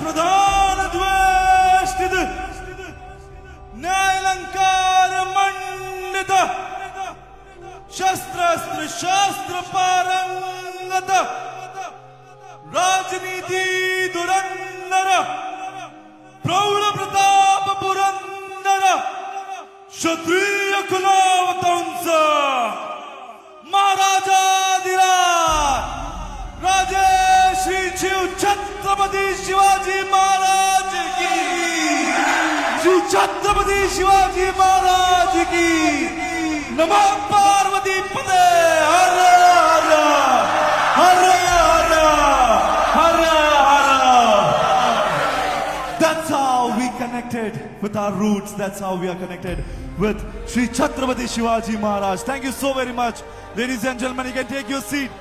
प्रधान द्वेष्टित न्यायालंकार मंडित शस्त्रास्त्र शास्त्र पारंगत राजनीति दुरंदर प्रौढ प्रताप पुरंदर क्षत्रिय कुलावतंस महाराजाधिराज राजे श्री शिव छत्रपती शिवाजी महाराज की, श्री छत्रपती शिवाजी महाराज की। नमः पार्वती पते हर हर हर हर हर हर। That's how we connected with our roots. That's how we are connected with Shri Chhatrapati Shivaji Maharaj. Thank you so very much. Ladies and gentlemen, you can take your seat.